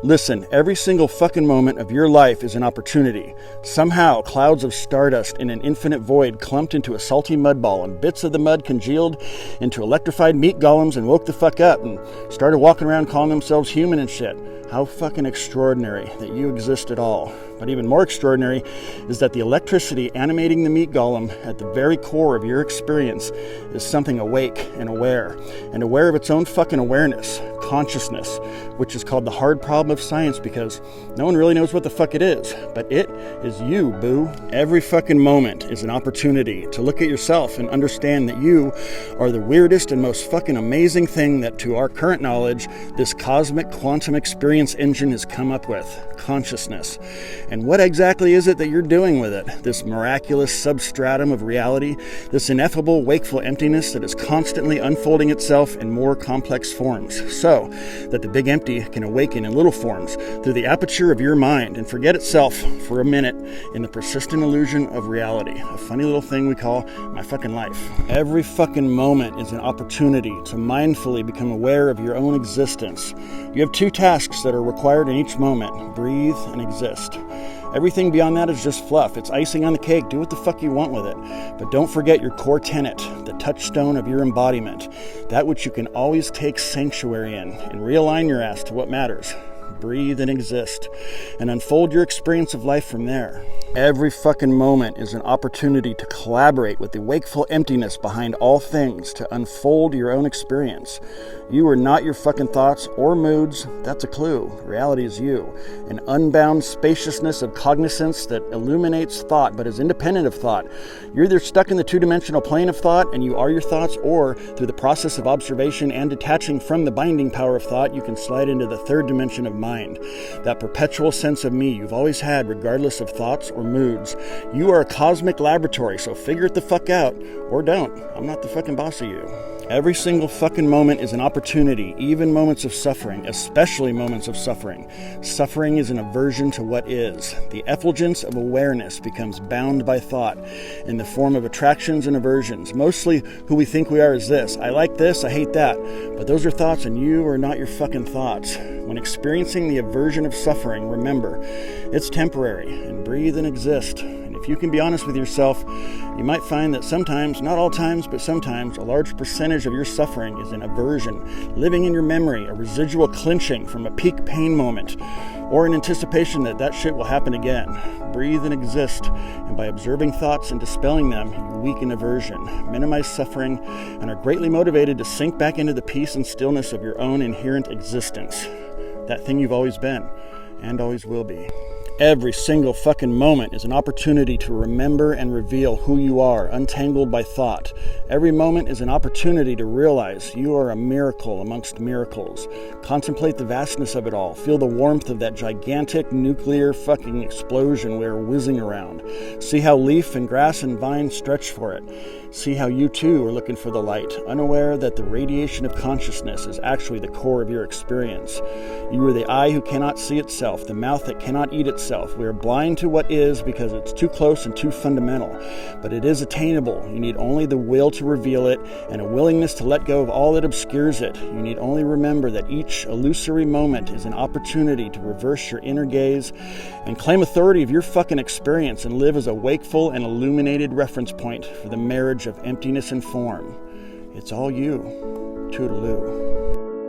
Listen, every single fucking moment of your life is an opportunity. Somehow, clouds of stardust in an infinite void clumped into a salty mud ball, and bits of the mud congealed into electrified meat golems and woke the fuck up and started walking around calling themselves human and shit. How fucking extraordinary that you exist at all. But even more extraordinary is that the electricity animating the meat golem at the very core of your experience is something awake and aware of its own fucking awareness, consciousness, which is called the hard problem of science because no one really knows what the fuck it is. But it is you, boo. Every fucking moment is an opportunity to look at yourself and understand that you are the weirdest and most fucking amazing thing that, to our current knowledge, this cosmic quantum experience engine has come up with: consciousness. And what exactly is it that you're doing with it? This miraculous substratum of reality, this ineffable wakeful emptiness that is constantly unfolding itself in more complex forms, so that the big empty can awaken in little forms through the aperture of your mind and forget itself for a minute in the persistent illusion of reality. A funny little thing we call my fucking life. Every fucking moment is an opportunity to mindfully become aware of your own existence. You have two tasks that are required in each moment: breathe and exist. Everything beyond that is just fluff. It's icing on the cake. Do what the fuck you want with it. But don't forget your core tenet, the touchstone of your embodiment, that which you can always take sanctuary in, and realign your ass to what matters. Breathe and exist, and unfold your experience of life from there. Every fucking moment is an opportunity to collaborate with the wakeful emptiness behind all things to unfold your own experience. You are not your fucking thoughts or moods. That's a clue. Reality is you. An unbound spaciousness of cognizance that illuminates thought but is independent of thought. You're either stuck in the two-dimensional plane of thought and you are your thoughts, or through the process of observation and detaching from the binding power of thought, you can slide into the third dimension of mind. That perpetual sense of me you've always had regardless of thoughts or moods. You are a cosmic laboratory, so figure it the fuck out. Or don't. I'm not the fucking boss of you. Every single fucking moment is an opportunity, even moments of suffering, especially moments of suffering. Suffering is an aversion to what is. The effulgence of awareness becomes bound by thought in the form of attractions and aversions. Mostly who we think we are is this: I like this, I hate that. But those are thoughts, and you are not your fucking thoughts. When experiencing the aversion of suffering, remember, it's temporary, and breathe and exist. If you can be honest with yourself, you might find that sometimes, not all times, but sometimes, a large percentage of your suffering is an aversion, living in your memory, a residual clinching from a peak pain moment, or an anticipation that that shit will happen again. Breathe and exist, and by observing thoughts and dispelling them, you weaken aversion, minimize suffering, and are greatly motivated to sink back into the peace and stillness of your own inherent existence. That thing you've always been, and always will be. Every single fucking moment is an opportunity to remember and reveal who you are, untangled by thought. Every moment is an opportunity to realize you are a miracle amongst miracles. Contemplate the vastness of it all. Feel the warmth of that gigantic nuclear fucking explosion we are whizzing around. See how leaf and grass and vine stretch for it. See how you too are looking for the light, unaware that the radiation of consciousness is actually the core of your experience. You are the eye who cannot see itself, the mouth that cannot eat itself. We are blind to what is because it's too close and too fundamental. But it is attainable. You need only the will to reveal it and a willingness to let go of all that obscures it. You need only remember that each illusory moment is an opportunity to reverse your inner gaze and claim authority of your fucking experience and live as a wakeful and illuminated reference point for the marriage of emptiness and form. It's all you. Toodaloo.